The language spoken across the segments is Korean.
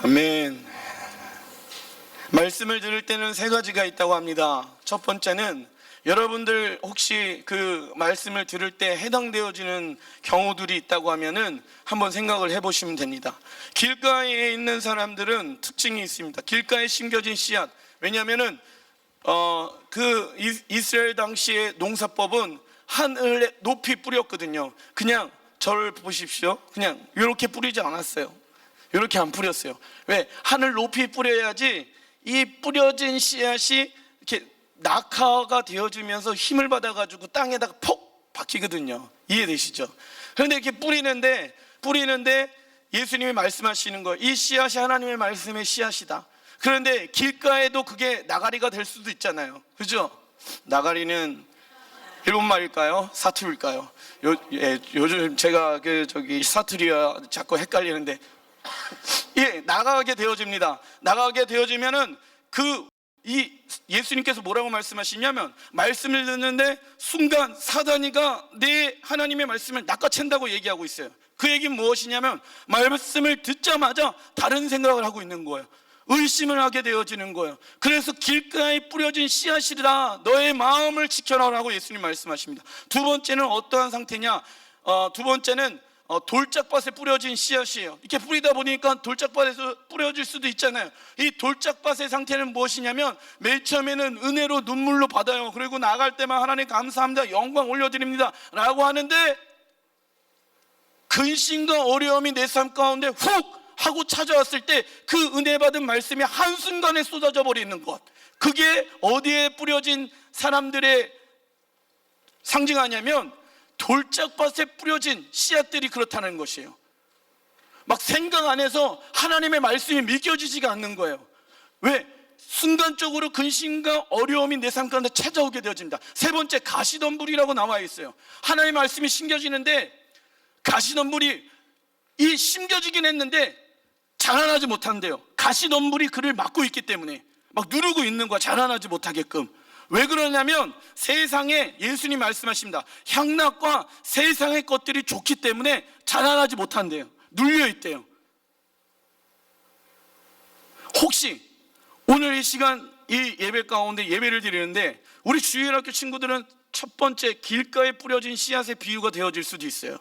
아멘. 말씀을 들을 때는 세 가지가 있다고 합니다. 첫 번째는 여러분들 혹시 그 말씀을 들을 때 해당되어지는 경우들이 있다고 하면은 한번 생각을 해보시면 됩니다. 길가에 있는 사람들은 특징이 있습니다. 길가에 심겨진 씨앗. 왜냐하면은 그 이스라엘 당시의 농사법은 하늘에 높이 뿌렸거든요. 그냥 저를 보십시오. 그냥 이렇게 뿌리지 않았어요. 이렇게 안 뿌렸어요. 왜? 하늘 높이 뿌려야지 이 뿌려진 씨앗이 이렇게 낙하가 되어지면서 힘을 받아가지고 땅에다가 폭 박히거든요. 이해되시죠? 그런데 이렇게 뿌리는데 예수님이 말씀하시는 거예요. 이 씨앗이 하나님의 말씀의 씨앗이다. 그런데 길가에도 그게 나가리가 될 수도 있잖아요. 그죠? 나가리는 일본말일까요? 사투리일까요? 요즘 제가 사투리와 자꾸 헷갈리는데 예, 나가게 되어집니다. 나가게 되어지면은 예수님께서 뭐라고 말씀하시냐면 말씀을 듣는데 순간 사단이가 내 하나님의 말씀을 낚아챈다고 얘기하고 있어요. 그 얘기는 무엇이냐면 말씀을 듣자마자 다른 생각을 하고 있는 거예요. 의심을 하게 되어지는 거예요. 그래서 길가에 뿌려진 씨앗이라 너의 마음을 지켜라라고 예수님 말씀하십니다. 두 번째는 어떠한 상태냐? 두 번째는 돌짝밭에 뿌려진 씨앗이에요. 이렇게 뿌리다 보니까 돌짝밭에서 뿌려질 수도 있잖아요. 이 돌짝밭의 상태는 무엇이냐면 맨 처음에는 은혜로 눈물로 받아요. 그리고 나갈 때만 하나님 감사합니다, 영광 올려드립니다 라고 하는데 근심과 어려움이 내 삶 가운데 훅 하고 찾아왔을 때 그 은혜 받은 말씀이 한순간에 쏟아져 버리는 것, 그게 어디에 뿌려진 사람들의 상징하냐면 돌짝밭에 뿌려진 씨앗들이 그렇다는 것이에요. 막 생각 안에서 하나님의 말씀이 믿겨지지가 않는 거예요. 왜? 순간적으로 근심과 어려움이 내 삶 가운데 찾아오게 되어집니다. 세 번째, 가시덤불이라고 나와 있어요. 하나님의 말씀이 심겨지는데 가시덤불이 심겨지긴 했는데 자라나지 못한대요. 가시덤불이 그를 막고 있기 때문에 막 누르고 있는 거야, 자라나지 못하게끔. 왜 그러냐면 세상에, 예수님 말씀하십니다, 향락과 세상의 것들이 좋기 때문에 자라나지 못한대요. 눌려있대요. 혹시 오늘 이 시간 이 예배 가운데 예배를 드리는데 우리 주일학교 친구들은 첫 번째 길가에 뿌려진 씨앗의 비유가 되어질 수도 있어요.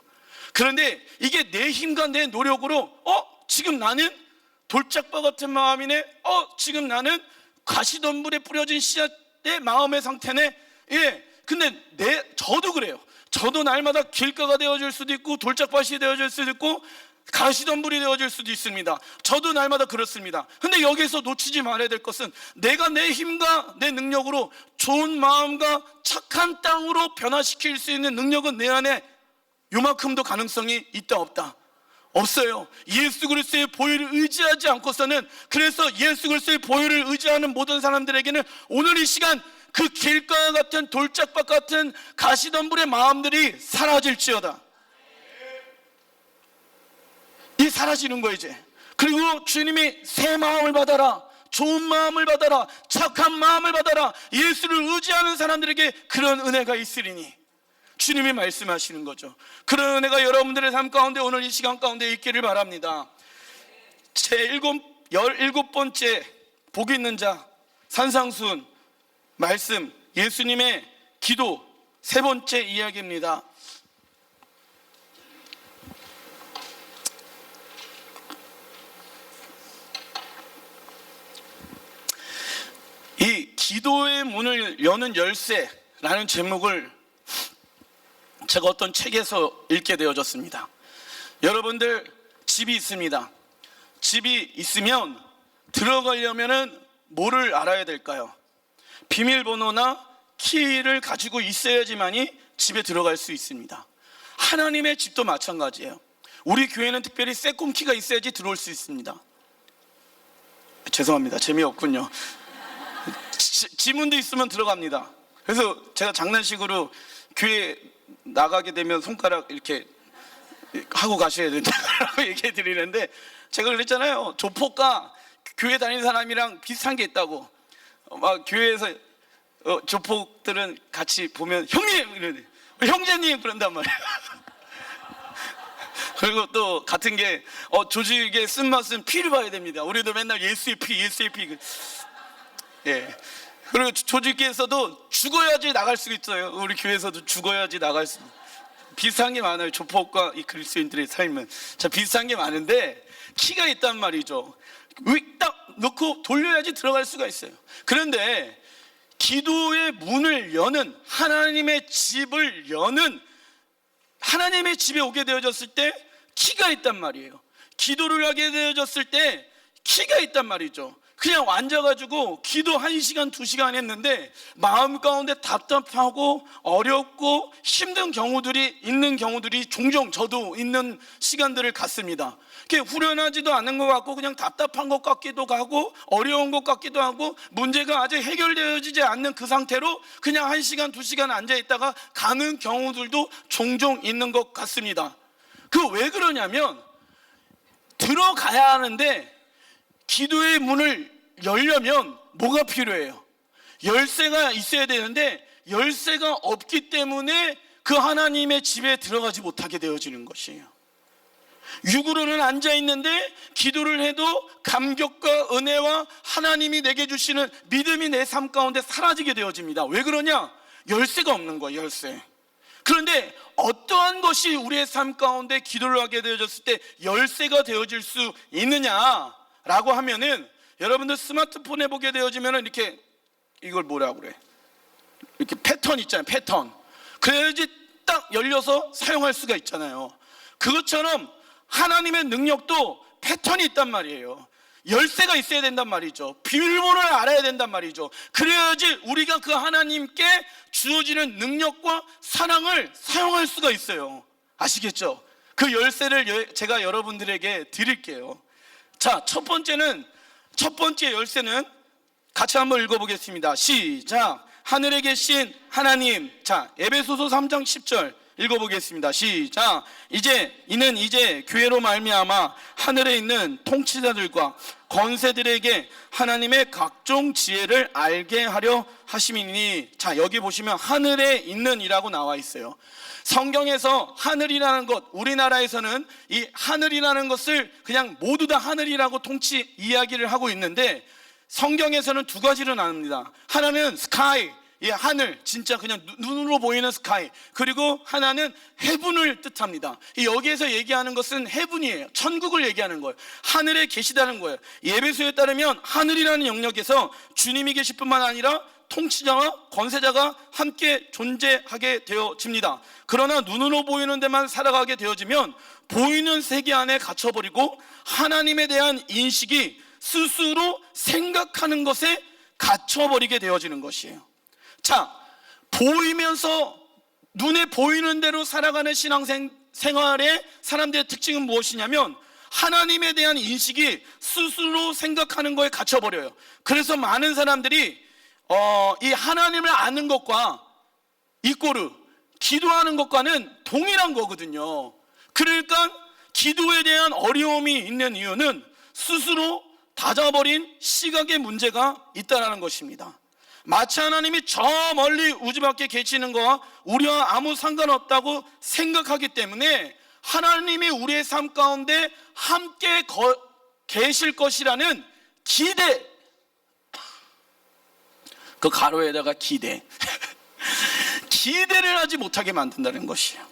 그런데 이게 내 힘과 내 노력으로 지금 나는 돌짝밭 같은 마음이네, 지금 나는 가시덤불에 뿌려진 씨앗의 마음의 상태네. 예, 근데 저도 그래요. 저도 날마다 길가가 되어질 수도 있고 돌짝밭이 되어질 수도 있고 가시덤불이 되어질 수도 있습니다. 저도 날마다 그렇습니다. 근데 여기서 놓치지 말아야 될 것은 내가 내 힘과 내 능력으로 좋은 마음과 착한 땅으로 변화시킬 수 있는 능력은 내 안에 요만큼도 가능성이 있다 없다? 없어요. 예수 그리스도의 보혈을 의지하지 않고서는, 그래서 예수 그리스도의 보혈을 의지하는 모든 사람들에게는 오늘 이 시간 그 길가 같은 돌짝밭 같은 가시덤불의 마음들이 사라질지어다. 이 사라지는 거예요 이제. 그리고 주님이 새 마음을 받아라, 좋은 마음을 받아라, 착한 마음을 받아라, 예수를 의지하는 사람들에게 그런 은혜가 있으리니 주님이 말씀하시는 거죠. 그런 은혜가 여러분들의 삶 가운데 오늘 이 시간 가운데 있기를 바랍니다. 제 17번째 복 있는 자 산상수훈 말씀, 예수님의 기도 세 번째 이야기입니다. 이 기도의 문을 여는 열쇠라는 제목을 제가 어떤 책에서 읽게 되어졌습니다. 여러분들 집이 있습니다. 집이 있으면 들어가려면은 뭐를 알아야 될까요? 비밀번호나 키를 가지고 있어야지만이 집에 들어갈 수 있습니다. 하나님의 집도 마찬가지예요. 우리 교회는 특별히 세꿈키가 있어야지 들어올 수 있습니다. 죄송합니다, 재미없군요. 지문도 있으면 들어갑니다. 그래서 제가 장난식으로 교회 나가게 되면 손가락 이렇게 하고 가셔야 된다고 얘기해 드리는데, 제가 그랬잖아요. 조폭과 교회 다니는 사람이랑 비슷한 게 있다고. 막 교회에서 조폭들은 같이 보면 형님 이러네, 형제님 그런단 말이에요. 그리고 또 같은 게 조직의 쓴맛은 피를 봐야 됩니다. 우리도 맨날 예수의 피. 예. 그리고 조직계에서도 죽어야지 나갈 수 있어요. 우리 교회에서도 죽어야지 나갈 수. 비슷한 게 많아요. 조폭과 이 그리스도인들의 삶은. 자, 비슷한 게 많은데 키가 있단 말이죠. 딱 넣고 돌려야지 들어갈 수가 있어요. 그런데 기도의 문을 여는, 하나님의 집을 여는, 하나님의 집에 오게 되어졌을 때 키가 있단 말이에요. 기도를 하게 되어졌을 때 키가 있단 말이죠. 그냥 앉아가지고 기도 1시간 2시간 했는데 마음 가운데 답답하고 어렵고 힘든 경우들이 있는 경우들이 종종 저도 있는 시간들을 갖습니다. 그게 후련하지도 않은 것 같고 그냥 답답한 것 같기도 하고 어려운 것 같기도 하고 문제가 아직 해결되어지지 않는 그 상태로 그냥 1시간 2시간 앉아있다가 가는 경우들도 종종 있는 것 같습니다. 그 왜 그러냐면 들어가야 하는데 기도의 문을 열려면 뭐가 필요해요? 열쇠가 있어야 되는데 열쇠가 없기 때문에 그 하나님의 집에 들어가지 못하게 되어지는 것이에요. 육으로는 앉아있는데 기도를 해도 감격과 은혜와 하나님이 내게 주시는 믿음이 내 삶 가운데 사라지게 되어집니다. 왜 그러냐? 열쇠가 없는 거예요. 열쇠. 그런데 어떠한 것이 우리의 삶 가운데 기도를 하게 되어졌을 때 열쇠가 되어질 수 있느냐라고 하면은, 여러분들 스마트폰에 보게 되어지면은 이렇게, 이걸 뭐라고 그래? 이렇게 패턴 있잖아요. 패턴. 그래야지 딱 열려서 사용할 수가 있잖아요. 그것처럼 하나님의 능력도 패턴이 있단 말이에요. 열쇠가 있어야 된단 말이죠. 비밀번호를 알아야 된단 말이죠. 그래야지 우리가 그 하나님께 주어지는 능력과 사랑을 사용할 수가 있어요. 아시겠죠? 그 열쇠를 제가 여러분들에게 드릴게요. 자, 첫 번째 열쇠는 같이 한번 읽어보겠습니다. 시작. 하늘에 계신 하나님. 자, 에베소서 3장 10절 읽어보겠습니다. 시작. 이는 이제 교회로 말미암아 하늘에 있는 통치자들과 권세들에게 하나님의 각종 지혜를 알게 하려 하심이니. 자, 여기 보시면 하늘에 있는 이라고 나와 있어요. 성경에서 하늘이라는 것, 우리나라에서는 이 하늘이라는 것을 그냥 모두 다 하늘이라고 통치 이야기를 하고 있는데, 성경에서는 두 가지로 나눕니다. 하나는 sky, 예, 하늘, 진짜 그냥 눈으로 보이는 스카이. 그리고 하나는 헤븐을 뜻합니다. 여기에서 얘기하는 것은 헤븐이에요. 천국을 얘기하는 거예요. 하늘에 계시다는 거예요. 에베소에 따르면 하늘이라는 영역에서 주님이 계실 뿐만 아니라 통치자와 권세자가 함께 존재하게 되어집니다. 그러나 눈으로 보이는 데만 살아가게 되어지면 보이는 세계 안에 갇혀버리고 하나님에 대한 인식이 스스로 생각하는 것에 갇혀버리게 되어지는 것이에요. 자, 보이면서 눈에 보이는 대로 살아가는 신앙생활의 사람들의 특징은 무엇이냐면 하나님에 대한 인식이 스스로 생각하는 거에 갇혀버려요. 그래서 많은 사람들이 이 하나님을 아는 것과 이꼬르 기도하는 것과는 동일한 거거든요. 그러니까 기도에 대한 어려움이 있는 이유는 스스로 닫아버린 시각의 문제가 있다는 것입니다. 마치 하나님이 저 멀리 우주 밖에 계시는 거와 우리와 아무 상관없다고 생각하기 때문에 하나님이 우리의 삶 가운데 함께 계실 것이라는 기대, 그 가로에다가 기대 기대를 하지 못하게 만든다는 것이에요.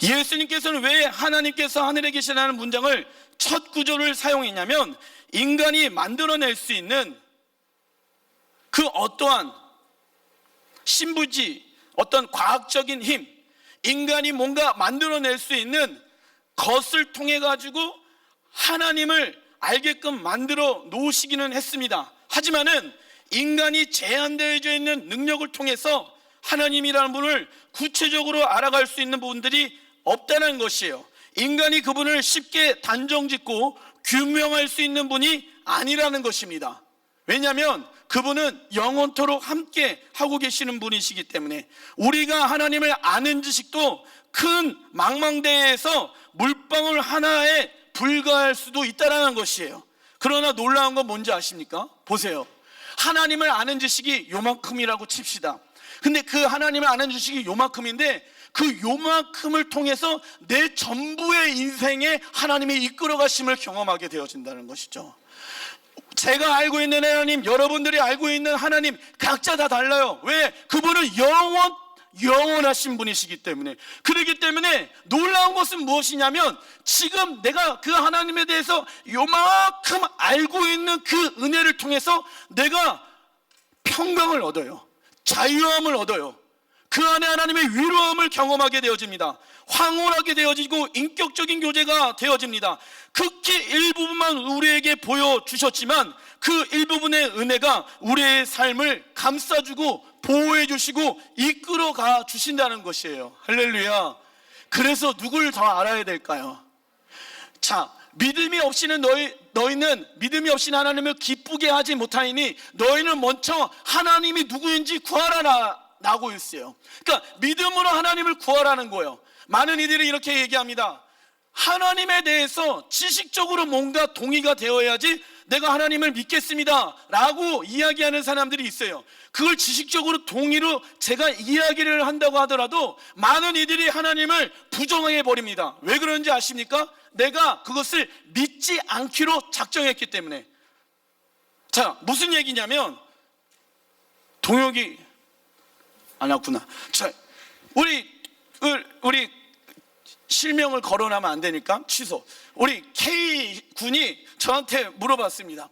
예수님께서는 왜 하나님께서 하늘에 계시라는 문장을 첫 구절을 사용했냐면, 인간이 만들어낼 수 있는 그 어떠한 신부지, 어떤 과학적인 힘, 인간이 뭔가 만들어낼 수 있는 것을 통해 가지고 하나님을 알게끔 만들어 놓으시기는 했습니다. 하지만은 인간이 제한되어져 있는 능력을 통해서 하나님이라는 분을 구체적으로 알아갈 수 있는 부분들이 없다는 것이에요. 인간이 그분을 쉽게 단정짓고 규명할 수 있는 분이 아니라는 것입니다. 왜냐하면 그분은 영원토록 함께 하고 계시는 분이시기 때문에. 우리가 하나님을 아는 지식도 큰 망망대해에서 물방울 하나에 불과할 수도 있다는 것이에요. 그러나 놀라운 건 뭔지 아십니까? 보세요. 하나님을 아는 지식이 요만큼이라고 칩시다. 근데 그 하나님을 아는 지식이 요만큼인데 그 요만큼을 통해서 내 전부의 인생에 하나님의 이끌어 가심을 경험하게 되어진다는 것이죠. 제가 알고 있는 하나님, 여러분들이 알고 있는 하나님 각자 다 달라요. 왜? 그분은 영원하신 분이시기 때문에. 그렇기 때문에 놀라운 것은 무엇이냐면, 지금 내가 그 하나님에 대해서 요만큼 알고 있는 그 은혜를 통해서 내가 평강을 얻어요. 자유함을 얻어요. 그 안에 하나님의 위로함을 경험하게 되어집니다. 황홀하게 되어지고 인격적인 교제가 되어집니다. 극히 일부분만 우리에게 보여주셨지만 그 일부분의 은혜가 우리의 삶을 감싸주고 보호해주시고 이끌어가 주신다는 것이에요. 할렐루야. 그래서 누굴 더 알아야 될까요? 자, 믿음이 없이는 너희는 믿음이 없이는 하나님을 기쁘게 하지 못하니 너희는 먼저 하나님이 누구인지 구하라 라고 했어요. 그러니까 믿음으로 하나님을 구하라는 거예요. 많은 이들이 이렇게 얘기합니다. 하나님에 대해서 지식적으로 뭔가 동의가 되어야지 내가 하나님을 믿겠습니다 라고 이야기하는 사람들이 있어요. 그걸 지식적으로 동의로 제가 이야기를 한다고 하더라도 많은 이들이 하나님을 부정해 버립니다. 왜 그런지 아십니까? 내가 그것을 믿지 않기로 작정했기 때문에. 자, 무슨 얘기냐면, 동혁이 안 왔구나. 자, 우리 실명을 거론하면 안 되니까 취소. 우리 K군이 저한테 물어봤습니다.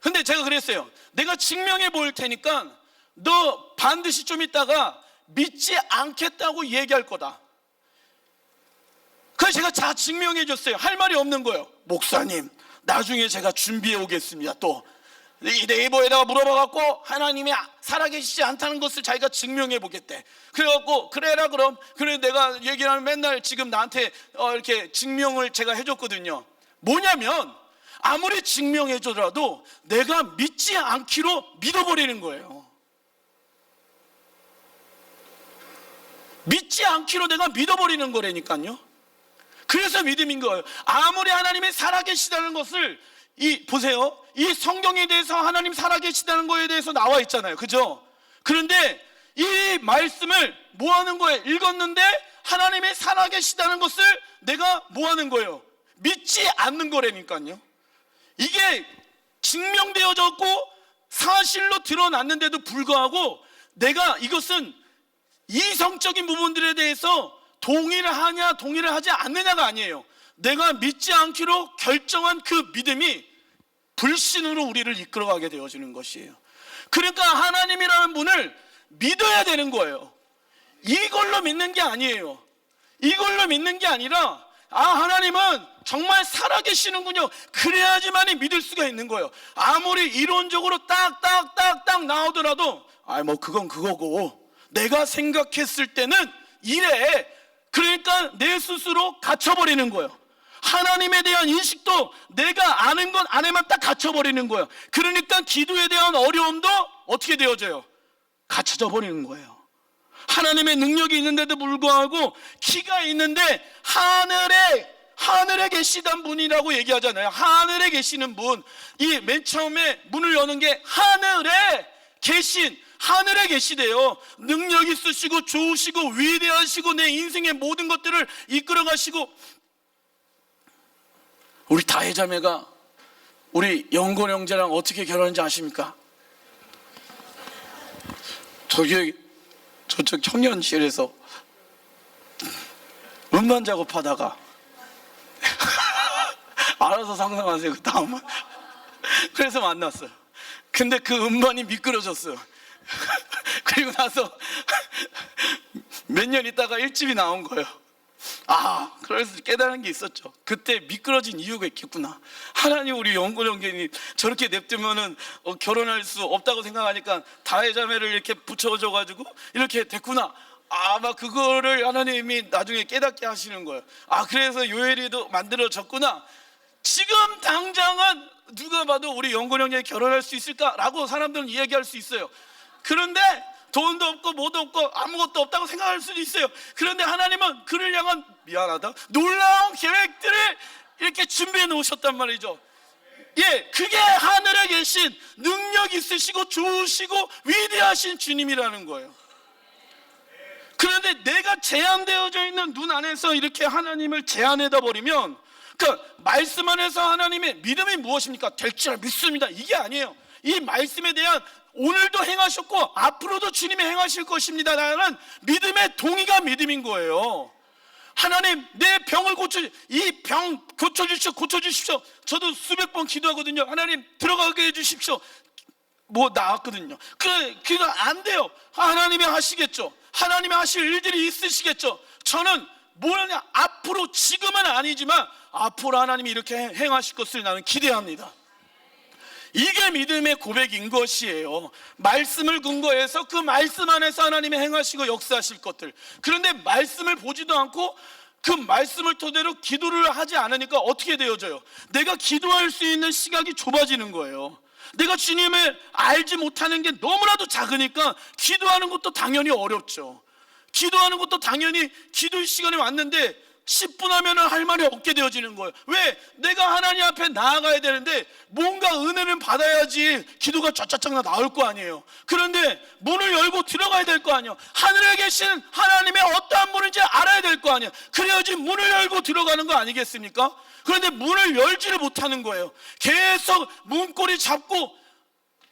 근데 제가 그랬어요. 내가 증명해 볼 테니까 너 반드시 좀 있다가 믿지 않겠다고 얘기할 거다. 그래서 제가 다 증명해 줬어요. 할 말이 없는 거예요. 목사님, 나중에 제가 준비해 오겠습니다. 또 이 네이버에다가 물어봐갖고 하나님이 살아계시지 않다는 것을 자기가 증명해 보겠대. 그래갖고 그래라 그럼. 그래 내가 얘기를 하면 맨날 지금 나한테 이렇게 증명을 제가 해줬거든요. 뭐냐면 아무리 증명해줘도 내가 믿지 않기로 믿어버리는 거예요. 믿지 않기로 내가 믿어버리는 거라니까요. 그래서 믿음인 거예요. 아무리 하나님이 살아계시다는 것을 보세요. 이 성경에 대해서 하나님 살아계시다는 거에 대해서 나와 있잖아요. 그죠? 그런데 이 말씀을 뭐 하는 거예요? 읽었는데 하나님이 살아계시다는 것을 내가 뭐 하는 거예요? 믿지 않는 거라니까요. 이게 증명되어졌고 사실로 드러났는데도 불구하고 내가 이것은 이성적인 부분들에 대해서 동의를 하냐 동의를 하지 않느냐가 아니에요. 내가 믿지 않기로 결정한 그 믿음이 불신으로 우리를 이끌어가게 되어지는 것이에요. 그러니까 하나님이라는 분을 믿어야 되는 거예요. 이걸로 믿는 게 아니에요. 이걸로 믿는 게 아니라 하나님은 정말 살아계시는군요. 그래야지만이 믿을 수가 있는 거예요. 아무리 이론적으로 딱딱딱딱 나오더라도 뭐 그건 그거고 내가 생각했을 때는 이래. 그러니까 내 스스로 갇혀버리는 거예요. 하나님에 대한 인식도 내가 아는 건 안에만 딱 갇혀버리는 거예요. 그러니까 기도에 대한 어려움도 어떻게 되어져요? 갇혀져 버리는 거예요. 하나님의 능력이 있는데도 불구하고 키가 있는데 하늘에 계시던 분이라고 얘기하잖아요. 하늘에 계시는 분. 이 맨 처음에 문을 여는 게 하늘에 계시대요. 능력 있으시고 좋으시고 위대하시고 내 인생의 모든 것들을 이끌어 가시고. 우리 다혜자매가 우리 영곤 형제랑 어떻게 결혼했는지 아십니까? 저쪽 청년실에서 음반 작업하다가 알아서 상상하세요. 그 다음은 그래서 만났어요. 근데 그 음반이 미끄러졌어요. 그리고 나서 몇 년 있다가 1집이 나온 거예요. 그래서 깨달은 게 있었죠. 그때 미끄러진 이유가 있겠구나. 하나님 우리 영곤 형제님 저렇게 냅두면은 결혼할 수 없다고 생각하니까 다혜자매를 이렇게 붙여줘가지고 이렇게 됐구나. 막 그거를 하나님이 나중에 깨닫게 하시는 거예요. 그래서 요엘이도 만들어졌구나. 지금 당장은 누가 봐도 우리 영곤 형제가 결혼할 수 있을까라고 사람들은 이야기할 수 있어요. 그런데 돈도 없고 뭐도 없고 아무것도 없다고 생각할 수도 있어요. 그런데 하나님은 그를 향한 놀라운 계획들을 이렇게 준비해 놓으셨단 말이죠. 그게 하늘에 계신 능력 있으시고 좋으시고 위대하신 주님이라는 거예요. 그런데 내가 제한되어져 있는 눈 안에서 이렇게 하나님을 제한해다 버리면, 그러니까 말씀 안에서 하나님의 믿음이 무엇입니까? 될 줄 믿습니다, 이게 아니에요. 이 말씀에 대한 오늘도 행하셨고 앞으로도 주님이 행하실 것입니다 라는 믿음의 동의가 믿음인 거예요. 하나님, 내 병을 이 병 고쳐주십시오. 저도 수백 번 기도하거든요. 하나님, 들어가게 해주십시오. 뭐 나왔거든요. 그래, 기도 안 돼요. 하나님이 하시겠죠. 하나님이 하실 일들이 있으시겠죠. 저는 뭐냐, 앞으로, 지금은 아니지만 앞으로 하나님이 이렇게 행하실 것을 나는 기대합니다. 이게 믿음의 고백인 것이에요. 말씀을 근거해서 그 말씀 안에서 하나님이 행하시고 역사하실 것들. 그런데 말씀을 보지도 않고 그 말씀을 토대로 기도를 하지 않으니까 어떻게 되어져요? 내가 기도할 수 있는 시각이 좁아지는 거예요. 내가 주님을 알지 못하는 게 너무나도 작으니까 기도하는 것도 당연히 어렵죠. 기도하는 것도 당연히, 기도의 시간이 왔는데 10분 하면 할 말이 없게 되어지는 거예요. 왜? 내가 하나님 앞에 나아가야 되는데 뭔가 은혜는 받아야지 기도가 쫙쫙쫙 나올 거 아니에요. 그런데 문을 열고 들어가야 될 거 아니에요. 하늘에 계신 하나님의 어떠한 분인지 알아야 될 거 아니에요. 그래야지 문을 열고 들어가는 거 아니겠습니까? 그런데 문을 열지를 못하는 거예요. 계속 문고리 잡고,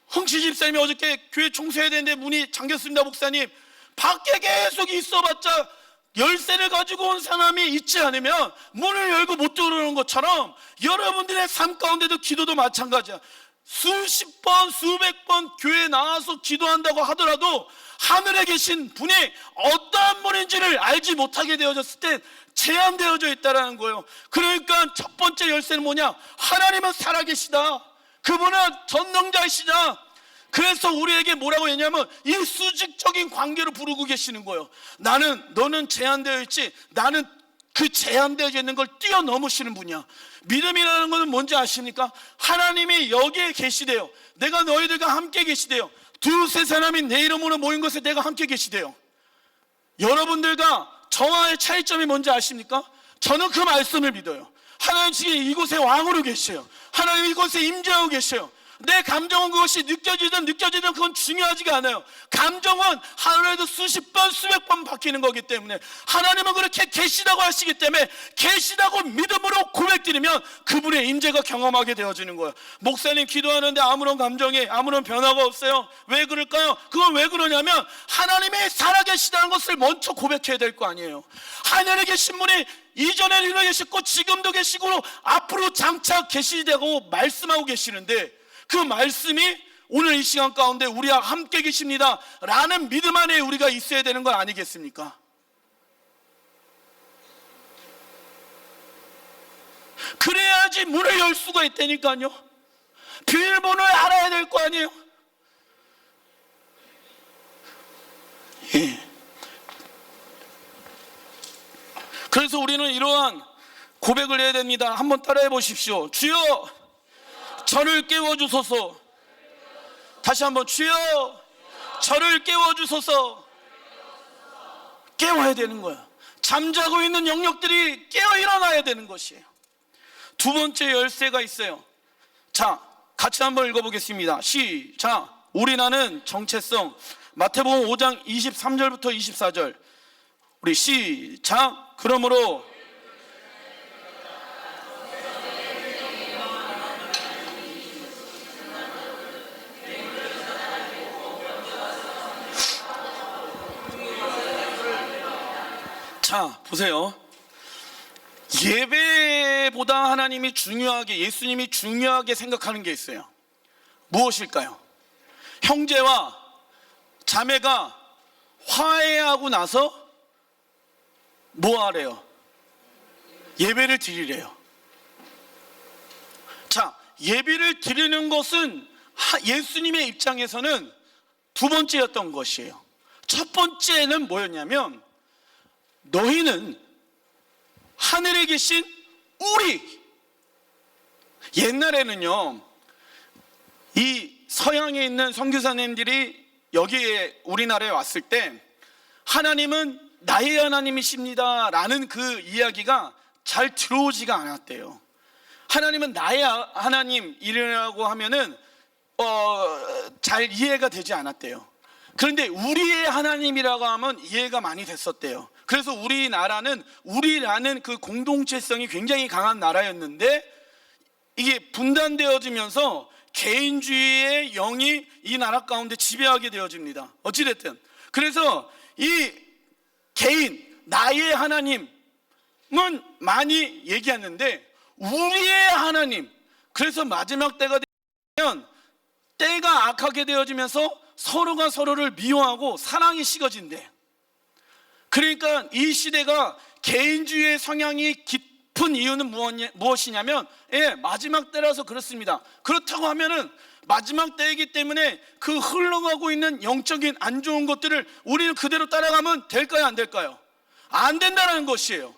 흥치 집사님이 어저께 교회 총수해야 되는데 문이 잠겼습니다 목사님. 밖에 계속 있어봤자 열쇠를 가지고 온 사람이 있지 않으면 문을 열고 못 들어오는 것처럼 여러분들의 삶 가운데도 기도도 마찬가지야. 수십 번, 수백 번 교회에 나와서 기도한다고 하더라도 하늘에 계신 분이 어떠한 분인지를 알지 못하게 되어졌을 때 제한되어져 있다는 거예요. 그러니까 첫 번째 열쇠는 뭐냐? 하나님은 살아계시다. 그분은 전능자이시다. 그래서 우리에게 뭐라고 했냐면 이 수직적인 관계로 부르고 계시는 거예요. 너는 제한되어 있지, 나는 그 제한되어 있는 걸 뛰어넘으시는 분이야. 믿음이라는 것은 뭔지 아십니까? 하나님이 여기에 계시대요. 내가 너희들과 함께 계시대요. 두세 사람이 내 이름으로 모인 것에 내가 함께 계시대요. 여러분들과 저와의 차이점이 뭔지 아십니까? 저는 그 말씀을 믿어요. 하나님 지금 이곳에 왕으로 계셔요. 하나님 이곳에 임재하고 계셔요. 내 감정은 그것이 느껴지든 그건 중요하지가 않아요. 감정은 하루에도 수십 번 수백 번 바뀌는 거기 때문에 하나님은 그렇게 계시다고 하시기 때문에 계시다고 믿음으로 고백드리면 그분의 임재가 경험하게 되어지는 거예요. 목사님 기도하는데 아무런 감정에 아무런 변화가 없어요. 왜 그럴까요? 그건 왜 그러냐면 하나님이 살아계시다는 것을 먼저 고백해야 될 거 아니에요. 하늘에 계신 분이 이전에도 계셨고 지금도 계시고 앞으로 장차 계시다고 말씀하고 계시는데 그 말씀이 오늘 이 시간 가운데 우리와 함께 계십니다 라는 믿음 안에 우리가 있어야 되는 건 아니겠습니까? 그래야지 문을 열 수가 있다니까요. 비밀번호를 알아야 될 거 아니에요. 예. 그래서 우리는 이러한 고백을 해야 됩니다. 한번 따라해 보십시오. 주여 저를 깨워주소서. 다시 한번, 주여 저를 깨워주소서. 깨워야 되는 거야. 잠자고 있는 영역들이 깨어 일어나야 되는 것이에요. 두 번째 열쇠가 있어요. 자, 같이 한번 읽어보겠습니다. 시작. 우리나는 정체성. 마태복음 5장 23절부터 24절. 우리 시작. 그러므로 자, 보세요. 예배보다 하나님이 중요하게, 예수님이 중요하게 생각하는 게 있어요. 무엇일까요? 형제와 자매가 화해하고 나서 뭐 하래요? 예배를 드리래요. 자, 예배를 드리는 것은 예수님의 입장에서는 두 번째였던 것이에요. 첫 번째는 뭐였냐면 너희는 하늘에 계신 우리, 옛날에는요 이 서양에 있는 선교사님들이 여기에 우리나라에 왔을 때 하나님은 나의 하나님이십니다 라는 그 이야기가 잘 들어오지가 않았대요. 하나님은 나의 하나님이라고 하면은 잘 이해가 되지 않았대요. 그런데 우리의 하나님이라고 하면 이해가 많이 됐었대요. 그래서 우리라는 그 공동체성이 굉장히 강한 나라였는데 이게 분단되어지면서 개인주의의 영이 이 나라 가운데 지배하게 되어집니다. 어찌됐든 그래서 이 개인, 나의 하나님은 많이 얘기하는데 우리의 하나님, 그래서 마지막 때가 되면 때가 악하게 되어지면서 서로가 서로를 미워하고 사랑이 식어진대. 그러니까 이 시대가 개인주의의 성향이 깊은 이유는 무엇이냐면 마지막 때라서 그렇습니다. 그렇다고 하면은 마지막 때이기 때문에 그 흘러가고 있는 영적인 안 좋은 것들을 우리는 그대로 따라가면 될까요, 안 될까요? 안 된다는 것이에요.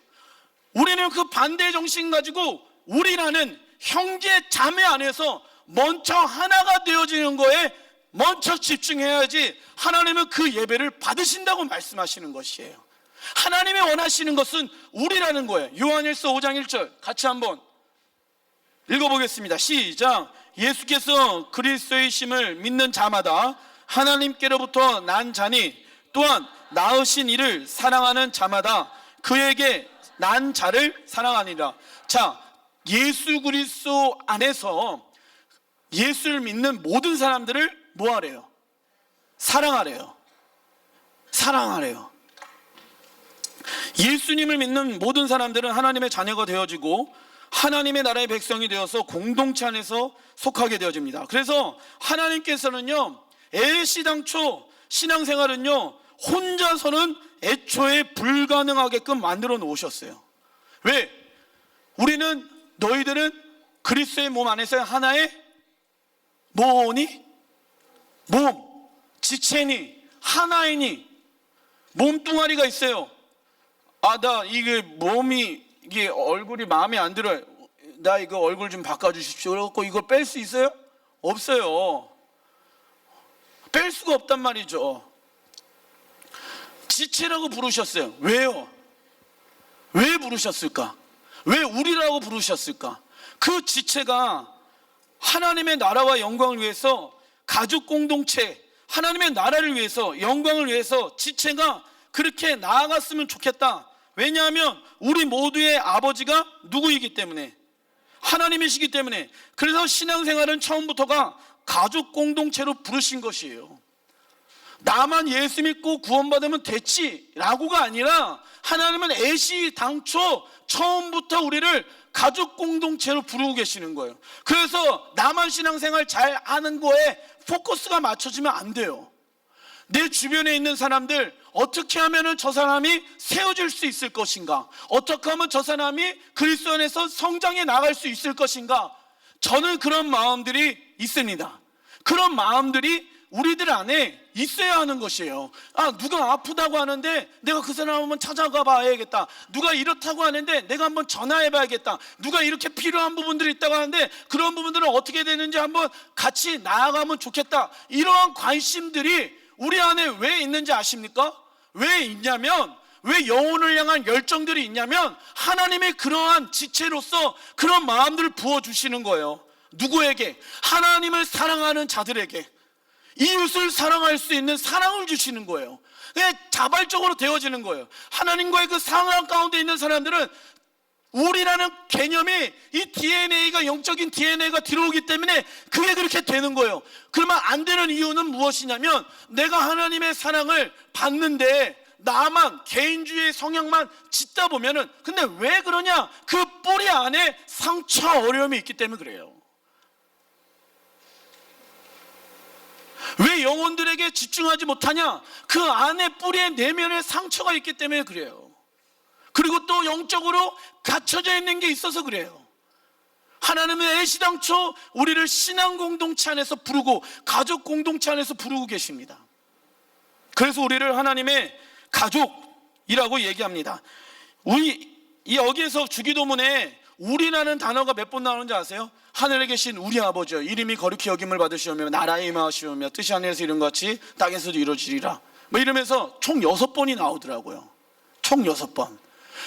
우리는 그 반대의 정신 가지고 우리라는 형제 자매 안에서 먼저 하나가 되어지는 거에 먼저 집중해야지 하나님은 그 예배를 받으신다고 말씀하시는 것이에요. 하나님이 원하시는 것은 우리라는 거예요. 요한일서 5장 1절 같이 한번 읽어보겠습니다. 시작. 예수께서 그리스도이심을 믿는 자마다 하나님께로부터 난 자니 또한 낳으신 이를 사랑하는 자마다 그에게 난 자를 사랑하니라. 자, 예수 그리스도 안에서 예수를 믿는 모든 사람들을 뭐하래요? 사랑하래요. 사랑하래요. 예수님을 믿는 모든 사람들은 하나님의 자녀가 되어지고 하나님의 나라의 백성이 되어서 공동체 안에서 속하게 되어집니다. 그래서 하나님께서는요, 애시당초 신앙생활은요, 혼자서는 애초에 불가능하게끔 만들어 놓으셨어요. 왜? 우리는, 너희들은 그리스도의 몸 안에서 하나의 뭐니? 몸, 지체니, 하나이니, 몸뚱아리가 있어요. 나 이게 몸이, 이게 얼굴이 마음에 안 들어요. 나 이거 얼굴 좀 바꿔주십시오. 그래갖고 이걸 뺄 수 있어요? 없어요. 뺄 수가 없단 말이죠. 지체라고 부르셨어요. 왜요? 왜 부르셨을까? 왜 우리라고 부르셨을까? 그 지체가 하나님의 나라와 영광을 위해서, 가족 공동체, 하나님의 나라를 위해서, 영광을 위해서 지체가 그렇게 나아갔으면 좋겠다. 왜냐하면 우리 모두의 아버지가 누구이기 때문에, 하나님이시기 때문에. 그래서 신앙생활은 처음부터가 가족 공동체로 부르신 것이에요. 나만 예수 믿고 구원받으면 됐지라고가 아니라 하나님은 애시당초 처음부터 우리를 가족 공동체로 부르고 계시는 거예요. 그래서 나만 신앙생활 잘 하는 거에 포커스가 맞춰지면 안 돼요. 내 주변에 있는 사람들, 어떻게 하면 저 사람이 세워질 수 있을 것인가? 어떻게 하면 저 사람이 그리스도 안에서 성장해 나갈 수 있을 것인가? 저는 그런 마음들이 있습니다. 그런 마음들이 우리들 안에 있어야 하는 것이에요. 누가 아프다고 하는데 내가 그 사람 한번 찾아가 봐야겠다. 누가 이렇다고 하는데 내가 한번 전화해 봐야겠다. 누가 이렇게 필요한 부분들이 있다고 하는데 그런 부분들은 어떻게 되는지 한번 같이 나아가면 좋겠다. 이러한 관심들이 우리 안에 왜 있는지 아십니까? 왜 있냐면, 왜 영혼을 향한 열정들이 있냐면 하나님의 그러한 지체로서 그런 마음들을 부어주시는 거예요. 누구에게? 하나님을 사랑하는 자들에게, 이웃을 사랑할 수 있는 사랑을 주시는 거예요. 그냥 자발적으로 되어지는 거예요. 하나님과의 그 상황 가운데 있는 사람들은 우리라는 개념이, 이 DNA가, 영적인 DNA가 들어오기 때문에 그게 그렇게 되는 거예요. 그러면 안 되는 이유는 무엇이냐면, 내가 하나님의 사랑을 받는데 나만 개인주의의 성향만 짓다 보면은, 근데 왜 그러냐? 그 뿌리 안에 상처와 어려움이 있기 때문에 그래요. 왜 영혼들에게 집중하지 못하냐? 그 안에 뿌리의 내면에 상처가 있기 때문에 그래요. 그리고 또 영적으로 갇혀져 있는 게 있어서 그래요. 하나님은 애시당초 우리를 신앙 공동체 안에서 부르고 가족 공동체 안에서 부르고 계십니다. 그래서 우리를 하나님의 가족이라고 얘기합니다. 여기에서 주기도문에 우리라는 단어가 몇 번 나오는지 아세요? 하늘에 계신 우리 아버지여, 이름이 거룩히 여김을 받으시오며 나라에 임하시오며 뜻이 하늘에서 이룬 것 같이 땅에서도 이루어지리라, 뭐 이러면서 총 6번이 나오더라고요. 총 6번.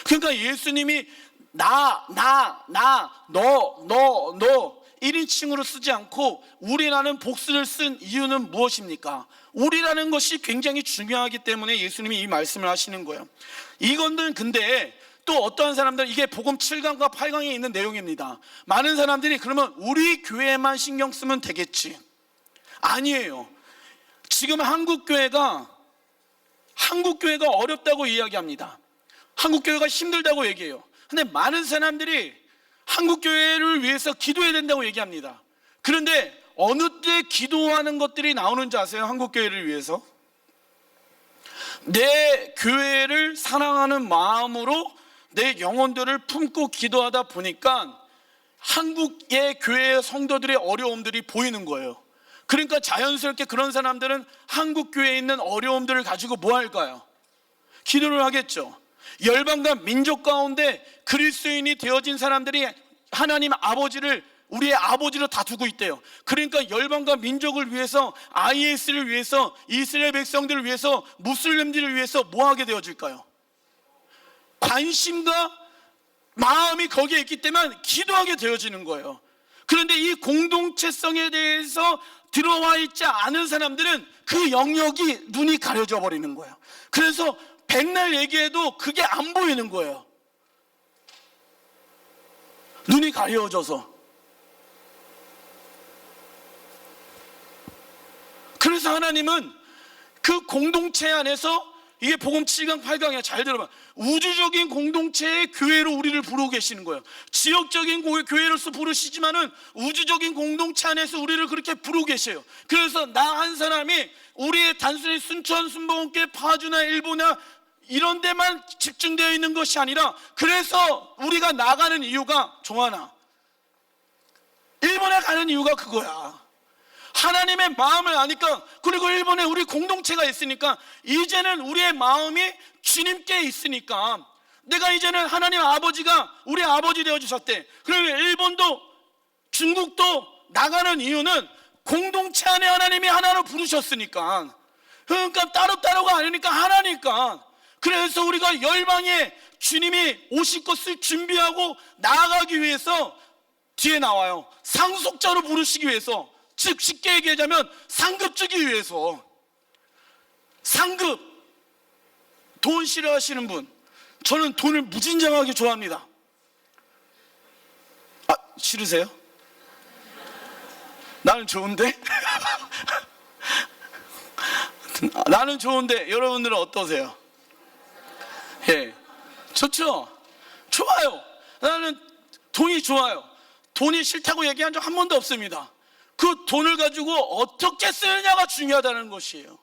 그러니까 예수님이 너 1인칭으로 쓰지 않고 우리라는 복수를 쓴 이유는 무엇입니까? 우리라는 것이 굉장히 중요하기 때문에 예수님이 이 말씀을 하시는 거예요. 이건들 근데 또 어떠한 사람들은 이게 복음 7강과 8강에 있는 내용입니다. 많은 사람들이 그러면 우리 교회만 신경 쓰면 되겠지. 아니에요. 지금 한국교회가 어렵다고 이야기합니다. 한국교회가 힘들다고 얘기해요. 근데 많은 사람들이 한국교회를 위해서 기도해야 된다고 얘기합니다. 그런데 어느 때 기도하는 것들이 나오는지 아세요? 한국교회를 위해서? 내 교회를 사랑하는 마음으로 내 영혼들을 품고 기도하다 보니까 한국의 교회의 성도들의 어려움들이 보이는 거예요. 그러니까 자연스럽게 그런 사람들은 한국교회에 있는 어려움들을 가지고 뭐 할까요? 기도를 하겠죠. 열방과 민족 가운데 그리스도인이 되어진 사람들이 하나님 아버지를 우리의 아버지로 다투고 있대요. 그러니까 열방과 민족을 위해서, IS를 위해서, 이스라엘 백성들을 위해서, 무슬림들을 위해서 뭐 하게 되어질까요? 관심과 마음이 거기에 있기 때문에 기도하게 되어지는 거예요. 그런데 이 공동체성에 대해서 들어와 있지 않은 사람들은 그 영역이 눈이 가려져 버리는 거예요. 그래서 백날 얘기해도 그게 안 보이는 거예요. 눈이 가려져서. 그래서 하나님은 그 공동체 안에서, 이게 복음 7강 8강이야. 잘 들어봐. 우주적인 공동체의 교회로 우리를 부르고 계시는 거예요. 지역적인 교회로서 부르시지만은 우주적인 공동체 안에서 우리를 그렇게 부르고 계셔요. 그래서 나 한 사람이 우리의 단순히 순천, 순복음교회, 파주나 일보나 이런 데만 집중되어 있는 것이 아니라, 그래서 우리가 나가는 이유가, 종환아, 일본에 가는 이유가 그거야. 하나님의 마음을 아니까. 그리고 일본에 우리 공동체가 있으니까, 이제는 우리의 마음이 주님께 있으니까, 내가 이제는 하나님 아버지가 우리 아버지 되어주셨대. 그러면 일본도 중국도 나가는 이유는 공동체 안에 하나님이 하나로 부르셨으니까. 그러니까 따로따로가 아니니까 하나니까. 그래서 우리가 열방에 주님이 오실 것을 준비하고 나아가기 위해서 뒤에 나와요. 상속자로 부르시기 위해서. 즉 쉽게 얘기하자면 상급 주기 위해서. 상급. 돈 싫어하시는 분, 저는 돈을 무진장하게 좋아합니다. 아, 싫으세요? 나는 좋은데? 나는 좋은데 여러분들은 어떠세요? 예, 좋죠? 좋아요. 나는 돈이 좋아요. 돈이 싫다고 얘기한 적 한 번도 없습니다. 그 돈을 가지고 어떻게 쓰느냐가 중요하다는 것이에요.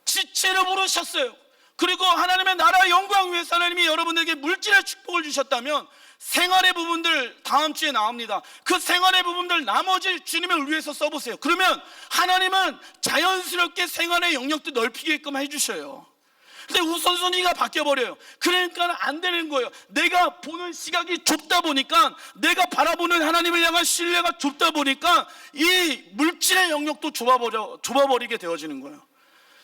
지체로 부르셨어요. 그리고 하나님의 나라의 영광 위해서 하나님이 여러분에게 물질의 축복을 주셨다면 생활의 부분들 다음 주에 나옵니다. 그 생활의 부분들 나머지 주님을 위해서 써보세요. 그러면 하나님은 자연스럽게 생활의 영역도 넓히게끔 해주셔요. 근데 우선순위가 바뀌어버려요. 그러니까 안 되는 거예요. 내가 보는 시각이 좁다 보니까, 내가 바라보는 하나님을 향한 신뢰가 좁다 보니까 이 물질의 영역도 좁아버리게 되어지는 거예요.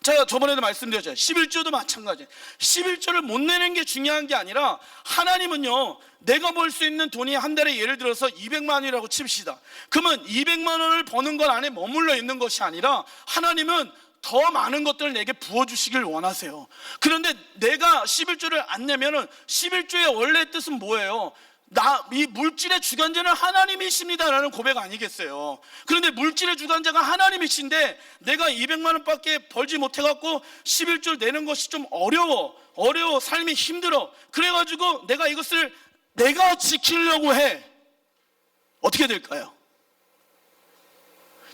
제가 저번에도 말씀드렸잖아요. 11조도 마찬가지예요. 11조를 못 내는 게 중요한 게 아니라, 하나님은요, 내가 벌 수 있는 돈이 한 달에 예를 들어서 200만 원이라고 칩시다. 그러면 200만 원을 버는 것 안에 머물러 있는 것이 아니라, 하나님은 더 많은 것들을 내게 부어주시길 원하세요. 그런데 내가 11조를 안 내면은, 11조의 원래 뜻은 뭐예요? 이 물질의 주관자는 하나님이십니다라는 고백 아니겠어요? 그런데 물질의 주관자가 하나님이신데 내가 200만 원밖에 벌지 못해갖고 11조를 내는 것이 좀 어려워, 삶이 힘들어. 그래가지고 내가 이것을 내가 지키려고 해. 어떻게 될까요?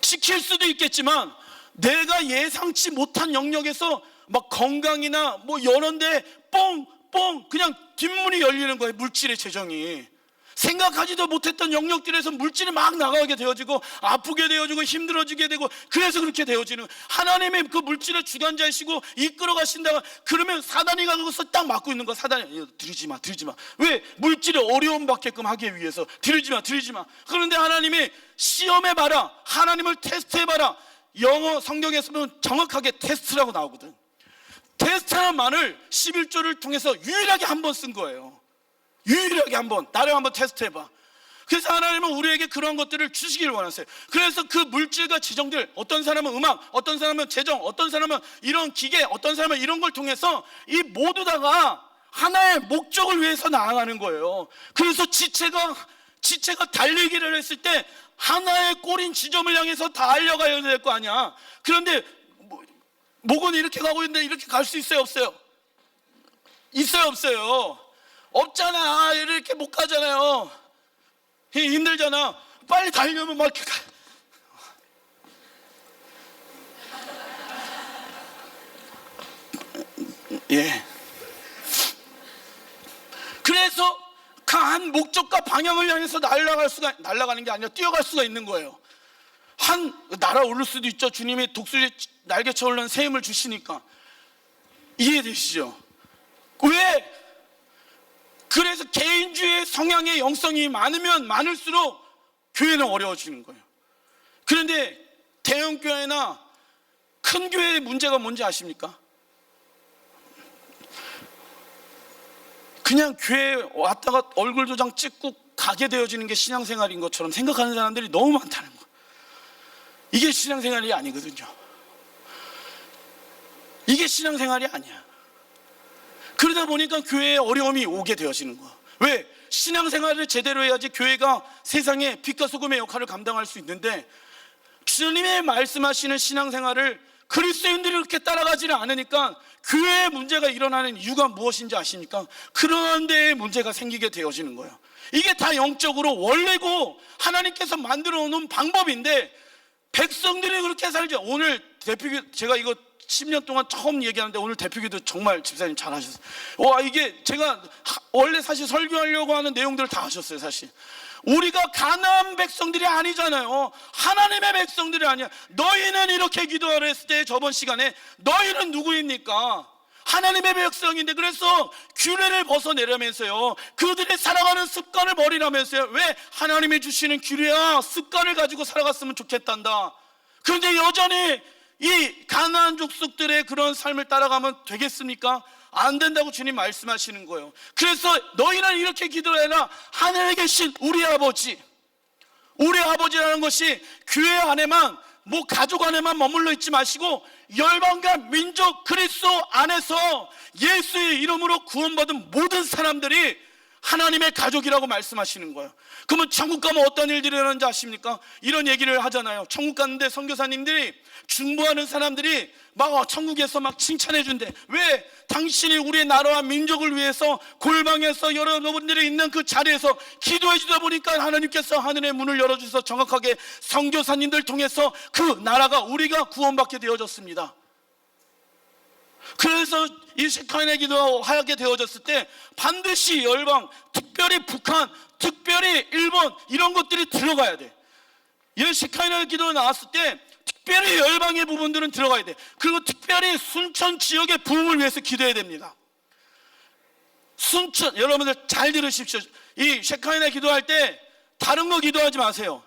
지킬 수도 있겠지만 내가 예상치 못한 영역에서 막 건강이나 뭐 여런데 뻥 그냥 뒷문이 열리는 거예요. 물질의 재정이 생각하지도 못했던 영역들에서 물질이 막 나가게 되어지고, 아프게 되어지고, 힘들어지게 되고, 그래서 그렇게 되어지는 거예요. 하나님의 그 물질의 주관자이시고 이끌어 가신다가, 그러면 사단이 가서 딱 막고 있는 거야. 사단이 드리지 마. 왜? 물질의 어려움 받게끔 하기 위해서. 드리지 마. 그런데 하나님이 시험해봐라, 하나님을 테스트해봐라. 영어 성경에서 보면 정확하게 테스트라고 나오거든. 테스트라는 말을 11조를 통해서 유일하게 한 번 쓴 거예요. 유일하게 한 번. 나를 한번 테스트해봐. 그래서 하나님은 우리에게 그런 것들을 주시길 원하세요. 그래서 그 물질과 지정들, 어떤 사람은 음악, 어떤 사람은 재정, 어떤 사람은 이런 기계, 어떤 사람은 이런 걸 통해서 이 모두 다가 하나의 목적을 위해서 나아가는 거예요. 그래서 지체가 달리기를 했을 때 하나의 꼬린 지점을 향해서 달려가야 될 거 아니야. 그런데 목은 이렇게 가고 있는데 이렇게 갈 수 있어요, 없어요? 있어요, 없어요? 없잖아. 이렇게 못 가잖아요. 힘들잖아. 빨리 달려면 막 이렇게 가. 예. 그래서 한 목적과 방향을 향해서 날아가는 게 아니라 뛰어갈 수가 있는 거예요. 날아오를 수도 있죠. 주님이 독수리 날개쳐 올라온 새 힘을 주시니까. 이해되시죠? 왜? 그래서 개인주의 성향의 영성이 많으면 많을수록 교회는 어려워지는 거예요. 그런데 대형 교회나 큰 교회의 문제가 뭔지 아십니까? 그냥 교회에 왔다가 얼굴 도장 찍고 가게 되어지는 게 신앙생활인 것처럼 생각하는 사람들이 너무 많다는 거예요. 이게 신앙생활이 아니거든요. 이게 신앙생활이 아니야. 그러다 보니까 교회에 어려움이 오게 되어지는 거야. 왜? 신앙생활을 제대로 해야지 교회가 세상에 빛과 소금의 역할을 감당할 수 있는데, 주님의 말씀하시는 신앙생활을 그리스도인들이 그렇게 따라가지를 않으니까 교회에 문제가 일어나는 이유가 무엇인지 아십니까? 그런 데에 문제가 생기게 되어지는 거예요. 이게 다 영적으로 원래고 하나님께서 만들어 놓은 방법인데 백성들이 그렇게 살죠. 오늘 대표기, 제가 이거 10년 동안 처음 얘기하는데 오늘 대표기도 정말 집사님 잘하셨어요. 와, 이게 제가 원래 사실 설교하려고 하는 내용들을 다 하셨어요. 사실 우리가 가나안 백성들이 아니잖아요. 하나님의 백성들이 아니야. 너희는 이렇게 기도하라 했을 때 저번 시간에 너희는 누구입니까? 하나님의 백성인데, 그래서 규례를 벗어내려면서요, 그들의 살아가는 습관을 버리라면서요. 왜? 하나님이 주시는 규례와 습관을 가지고 살아갔으면 좋겠단다. 그런데 여전히 이 가나안 족속들의 그런 삶을 따라가면 되겠습니까? 안 된다고 주님 말씀하시는 거예요. 그래서 너희는 이렇게 기도해라. 하늘에 계신 우리 아버지, 우리 아버지라는 것이 교회 안에만, 가족 안에만 머물러 있지 마시고 열방과 민족 그리스도 안에서 예수의 이름으로 구원받은 모든 사람들이 하나님의 가족이라고 말씀하시는 거예요. 그러면 천국 가면 어떤 일들이 일어나는지 아십니까? 이런 얘기를 하잖아요. 천국 갔는데 선교사님들이, 중보하는 사람들이 막 천국에서 막 칭찬해 준대. 왜? 당신이 우리의 나라와 민족을 위해서 골방에서 여러분들이 있는 그 자리에서 기도해 주다 보니까 하나님께서 하늘의 문을 열어주셔서 정확하게 선교사님들 통해서 그 나라가, 우리가 구원받게 되어졌습니다. 그래서 이 셰카인의 기도하게 되어졌을 때 반드시 열방, 특별히 북한, 특별히 일본, 이런 것들이 들어가야 돼. 이 셰카인의 기도가 나왔을 때 특별히 열방의 부분들은 들어가야 돼. 그리고 특별히 순천 지역의 부흥을 위해서 기도해야 됩니다. 순천, 여러분들 잘 들으십시오. 이 셰카인의 기도할 때 다른 거 기도하지 마세요.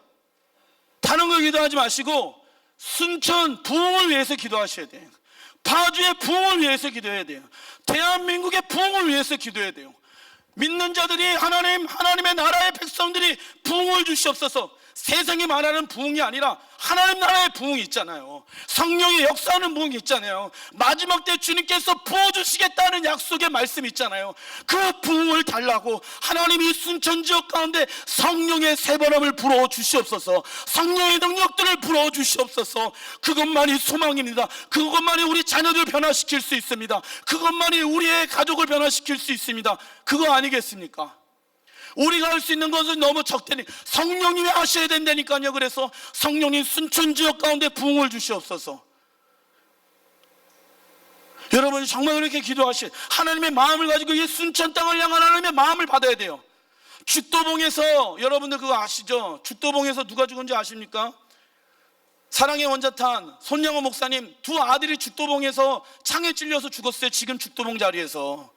다른 거 기도하지 마시고 순천 부흥을 위해서 기도하셔야 돼요. 파주의 부흥을 위해서 기도해야 돼요. 대한민국의 부흥을 위해서 기도해야 돼요. 믿는 자들이, 하나님의 나라의 백성들이 부흥을 주시옵소서. 세상이 말하는 부흥이 아니라 하나님 나라의 부흥이 있잖아요. 성령의 역사하는 부흥이 있잖아요. 마지막 때 주님께서 부어주시겠다는 약속의 말씀이 있잖아요. 그 부흥을 달라고 하나님이 순천 지역 가운데 성령의 새바람을 불어 주시옵소서. 성령의 능력들을 불어 주시옵소서. 그것만이 소망입니다. 그것만이 우리 자녀들 변화시킬 수 있습니다. 그것만이 우리의 가족을 변화시킬 수 있습니다. 그거 아니겠습니까? 우리가 할 수 있는 것은 너무 적대니 성령님이 하셔야 된다니까요. 그래서 성령님 순천 지역 가운데 부흥을 주시옵소서. 여러분 정말 그렇게 하나님의 마음을 가지고 이 순천 땅을 향한 하나님의 마음을 받아야 돼요. 죽도봉에서, 여러분들 그거 아시죠? 죽도봉에서 누가 죽은지 아십니까? 사랑의 원자탄 손영호 목사님 두 아들이 죽도봉에서 창에 찔려서 죽었어요. 지금 죽도봉 자리에서.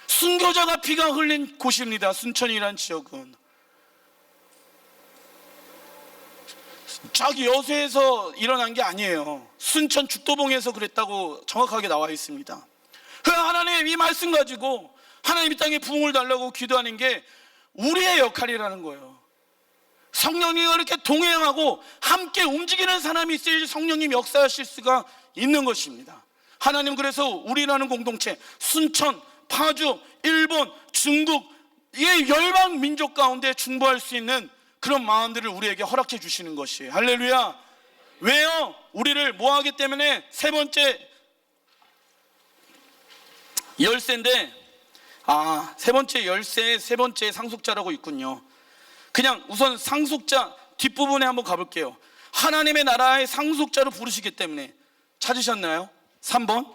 순교자가 피가 흘린 곳입니다. 순천이라는 지역은. 저기 여수에서 일어난 게 아니에요. 순천 죽도봉에서 그랬다고 정확하게 나와 있습니다. 하나님 이 말씀 가지고 하나님 이 땅에 부흥을 달라고 기도하는 게 우리의 역할이라는 거예요. 성령님과 이렇게 동행하고 함께 움직이는 사람이 있어야지 성령님 역사하실 수가 있는 것입니다. 하나님 그래서 우리라는 공동체, 순천, 파주, 일본, 중국 이 열방 민족 가운데 중보할 수 있는 그런 마음들을 우리에게 허락해 주시는 것이에요. 할렐루야. 왜요? 우리를 뭐하기 때문에 세 번째 열쇠인데, 세 번째 열쇠의 세 번째 상속자라고 있군요. 그냥 우선 상속자 뒷부분에 한번 가볼게요. 하나님의 나라의 상속자로 부르시기 때문에. 찾으셨나요? 3번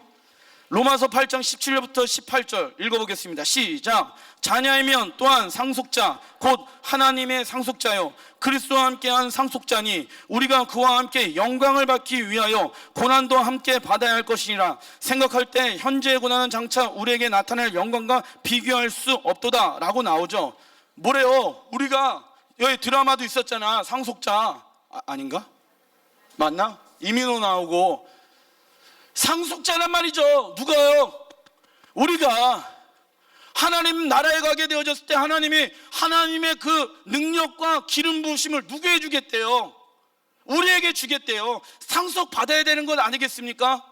로마서 8장 17절부터 18절 읽어보겠습니다. 시작. 자녀이면 또한 상속자 곧 하나님의 상속자요 그리스도와 함께한 상속자니 우리가 그와 함께 영광을 받기 위하여 고난도 함께 받아야 할 것이니라. 생각할 때 현재의 고난은 장차 우리에게 나타날 영광과 비교할 수 없도다 라고 나오죠. 뭐래요? 우리가 여기 드라마도 있었잖아. 상속자 아닌가? 맞나? 이민호 나오고 상속자란 말이죠. 누가요? 우리가 하나님 나라에 가게 되어졌을 때 하나님의 그 능력과 기름 부으심을 누구에게 주겠대요? 우리에게 주겠대요. 상속 받아야 되는 것 아니겠습니까?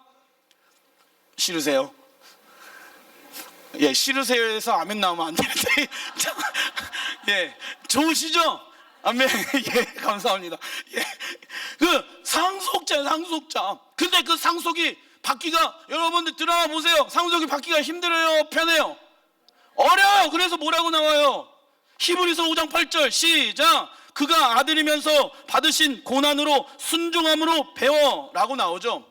싫으세요? 예, 싫으세요에서 아멘 나오면 안 되는데. 예, 좋으시죠? 아멘. 예, 감사합니다. 예, 그 상속자. 근데 그 상속이 받기가, 여러분들 드라마 보세요. 상속이 받기가 힘들어요? 편해요? 어려워요. 그래서 뭐라고 나와요? 히브리서 5장 8절 시작. 그가 아들이면서 받으신 고난으로 순종함으로 배워 라고 나오죠.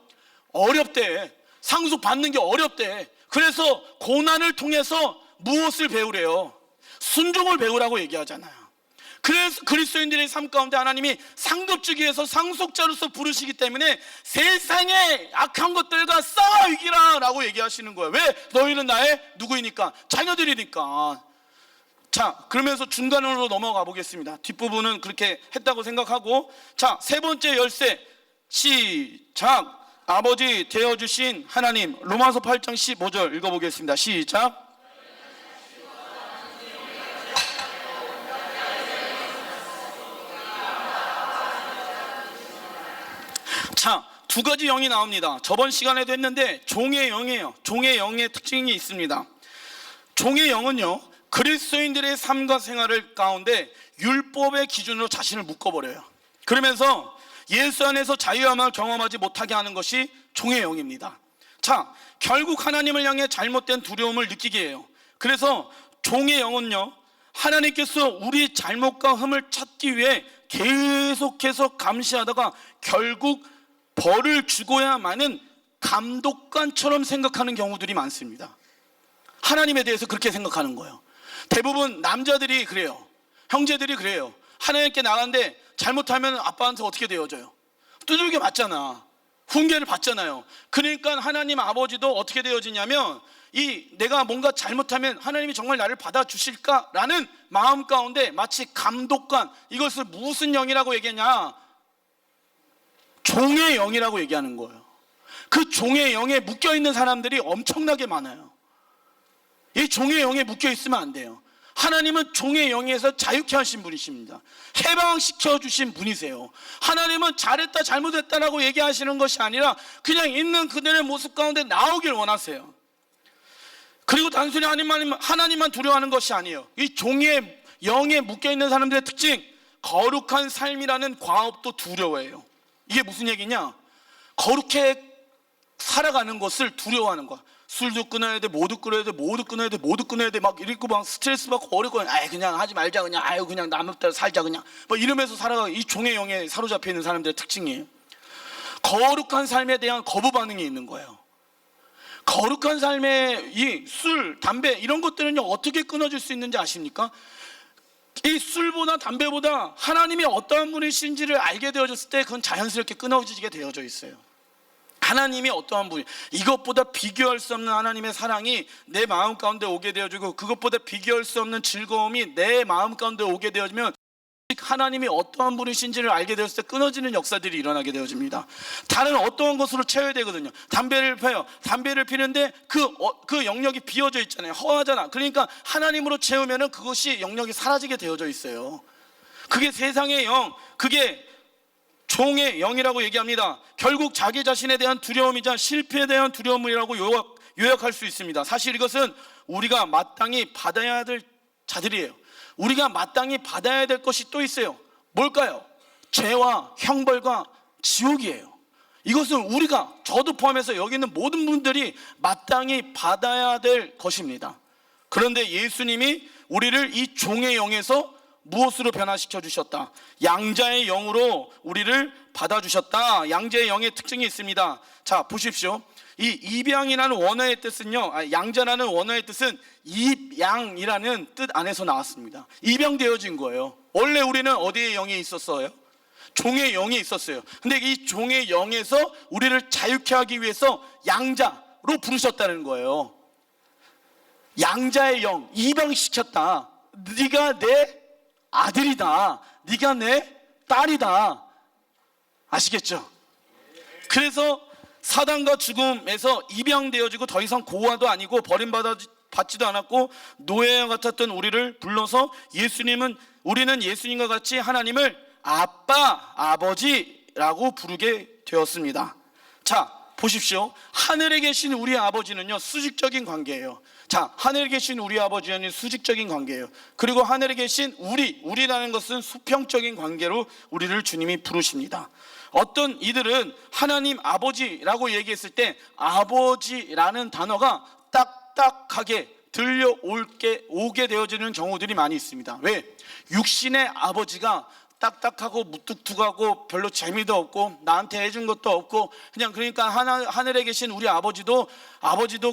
어렵대. 상속 받는 게 어렵대. 그래서 고난을 통해서 무엇을 배우래요? 순종을 배우라고 얘기하잖아요. 그래서 그리스도인들의 삶 가운데 하나님이 상급 주기 위해서 상속자로서 부르시기 때문에 세상의 악한 것들과 싸워 이기라 라고 얘기하시는 거예요. 왜? 너희는 나의 누구이니까? 자녀들이니까. 자, 그러면서 중간으로 넘어가 보겠습니다. 뒷부분은 그렇게 했다고 생각하고, 자, 세 번째 열쇠 시작. 아버지 되어주신 하나님. 로마서 8장 15절 읽어보겠습니다. 시작. 자, 두 가지 영이 나옵니다. 저번 시간에도 했는데 종의 영이에요. 종의 영의 특징이 있습니다. 종의 영은요, 그리스도인들의 삶과 생활을 가운데 율법의 기준으로 자신을 묶어버려요. 그러면서 예수 안에서 자유함을 경험하지 못하게 하는 것이 종의 영입니다. 자, 결국 하나님을 향해 잘못된 두려움을 느끼게 해요. 그래서 종의 영은요, 하나님께서 우리 잘못과 흠을 찾기 위해 계속해서 감시하다가 결국 벌을 주고야만은 감독관처럼 생각하는 경우들이 많습니다. 하나님에 대해서 그렇게 생각하는 거예요. 대부분 남자들이 그래요. 형제들이 그래요. 하나님께 나가는데 잘못하면 아빠한테 어떻게 되어져요? 두들겨 맞잖아. 훈계를 받잖아요. 그러니까 하나님 아버지도 어떻게 되어지냐면, 내가 뭔가 잘못하면 하나님이 정말 나를 받아주실까라는 마음 가운데 마치 감독관, 이것을 무슨 영이라고 얘기하냐? 종의 영이라고 얘기하는 거예요. 그 종의 영에 묶여있는 사람들이 엄청나게 많아요. 이 종의 영에 묶여있으면 안 돼요. 하나님은 종의 영에서 자유케 하신 분이십니다. 해방시켜 주신 분이세요. 하나님은 잘했다 잘못했다라고 얘기하시는 것이 아니라 그냥 있는 그들의 모습 가운데 나오길 원하세요. 그리고 단순히 하나님만 두려워하는 것이 아니에요. 이 종의 영에 묶여있는 사람들의 특징, 거룩한 삶이라는 과업도 두려워해요. 이게 무슨 얘기냐? 거룩해 살아가는 것을 두려워하는 거야. 술도 끊어야 돼, 모두 끊어야 돼, 모두 끊어야 돼, 모두 끊어야 돼, 막 이러고 막 스트레스 받고 어렵고, 그냥 하지 말자, 그냥 남의 따라 살자, 그냥 뭐 이러면서 살아가. 이 종의 영에 사로잡혀 있는 사람들의 특징이에요. 거룩한 삶에 대한 거부 반응이 있는 거예요. 거룩한 삶에 이 술, 담배 이런 것들은요, 어떻게 끊어질 수 있는지 아십니까? 이 술보다 담배보다 하나님이 어떠한 분이신지를 알게 되어졌을 때 그건 자연스럽게 끊어지게 되어져 있어요. 하나님이 어떠한 분이, 이것보다 비교할 수 없는 하나님의 사랑이 내 마음 가운데 오게 되어지고, 그것보다 비교할 수 없는 즐거움이 내 마음 가운데 오게 되어지면 하나님이 어떠한 분이신지를 알게 되었을 때 끊어지는 역사들이 일어나게 되어집니다. 다른 어떠한 것으로 채워야 되거든요. 담배를 펴요. 담배를 피는데 그 영역이 비어져 있잖아요. 허하잖아. 그러니까 하나님으로 채우면은 그것이 영역이 사라지게 되어져 있어요. 그게 세상의 영, 그게 종의 영이라고 얘기합니다. 결국 자기 자신에 대한 두려움이자 실패에 대한 두려움이라고 요약할 수 있습니다. 사실 이것은 우리가 마땅히 받아야 될 자들이에요. 우리가 마땅히 받아야 될 것이 또 있어요. 뭘까요? 죄와 형벌과 지옥이에요. 이것은 우리가, 저도 포함해서 여기 있는 모든 분들이 마땅히 받아야 될 것입니다. 그런데 예수님이 우리를 이 종의 영에서 무엇으로 변화시켜 주셨다? 양자의 영으로 우리를 받아주셨다. 양자의 영의 특징이 있습니다. 자, 보십시오. 이 입양이라는 원어의 뜻은요, 양자라는 원어의 뜻은 입양이라는 뜻 안에서 나왔습니다. 입양되어진 거예요. 원래 우리는 어디에 영이 있었어요? 종의 영이 있었어요. 근데 이 종의 영에서 우리를 자유케 하기 위해서 양자로 부르셨다는 거예요. 양자의 영, 입양시켰다. 네가 내 아들이다. 네가 내 딸이다. 아시겠죠? 그래서 사단과 죽음에서 입양되어지고 더 이상 고아도 아니고 버림받지도 않았고 노예와 같았던 우리를 불러서 우리는 예수님과 같이 하나님을 아빠, 아버지라고 부르게 되었습니다. 자, 보십시오. 하늘에 계신 우리 아버지는요, 수직적인 관계예요. 자, 하늘에 계신 우리 아버지는 수직적인 관계예요. 그리고 하늘에 계신 우리라는 것은 수평적인 관계로 우리를 주님이 부르십니다. 어떤 이들은 하나님 아버지라고 얘기했을 때 아버지라는 단어가 딱딱하게 들려오게 되어지는 경우들이 많이 있습니다. 왜? 육신의 아버지가 딱딱하고 무뚝뚝하고 별로 재미도 없고 나한테 해준 것도 없고 그냥, 그러니까 하늘에 계신 우리 아버지도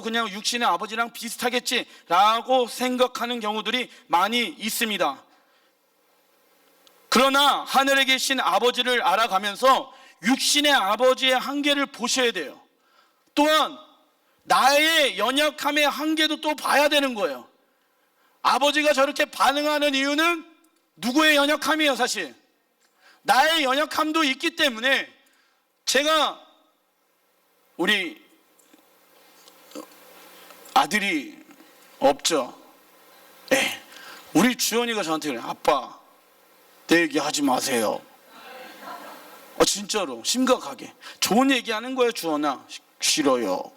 그냥 육신의 아버지랑 비슷하겠지라고 생각하는 경우들이 많이 있습니다. 그러나 하늘에 계신 아버지를 알아가면서 육신의 아버지의 한계를 보셔야 돼요. 또한 나의 연약함의 한계도 또 봐야 되는 거예요. 아버지가 저렇게 반응하는 이유는 누구의 연약함이에요? 사실 나의 연약함도 있기 때문에, 제가 우리 아들이 없죠. 우리 주연이가 저한테 그래. 아빠, 내 얘기 하지 마세요. 진짜로 심각하게 좋은 얘기 하는 거예요. 주연아, 싫어요.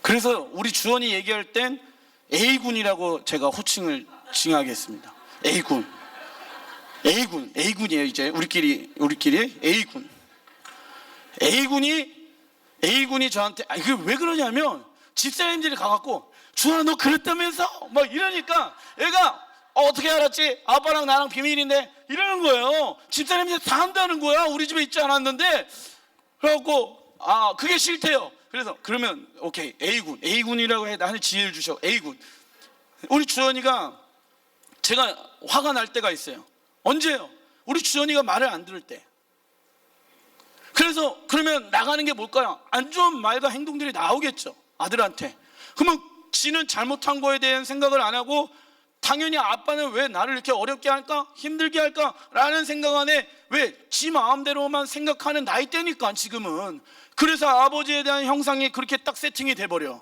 그래서 우리 주연이 얘기할 땐 A군이라고 제가 호칭을 칭하겠습니다. A군이에요. 이제 우리끼리 A군이 저한테, 이게 왜 그러냐면 집사님들이 가갖고 주연아 너 그랬다면서 막 이러니까 애가 어떻게 알았지? 아빠랑 나랑 비밀인데 이러는 거예요. 집사님들 다 한다는 거야. 우리 집에 있지 않았는데. 그래갖고 그게 싫대요. 그래서 그러면 오케이, A군이라고 해. 나한테 지혜를 주셔. A군. 우리 주연이가, 제가 화가 날 때가 있어요. 언제요? 우리 주연이가 말을 안 들을 때. 그래서 그러면 나가는 게 뭘까요? 안 좋은 말과 행동들이 나오겠죠, 아들한테. 그러면 지는 잘못한 거에 대한 생각을 안 하고 당연히 아빠는 왜 나를 이렇게 어렵게 할까? 힘들게 할까? 라는 생각 안에, 왜? 지 마음대로만 생각하는 나이대니까 지금은. 그래서 아버지에 대한 형상이 그렇게 딱 세팅이 돼버려.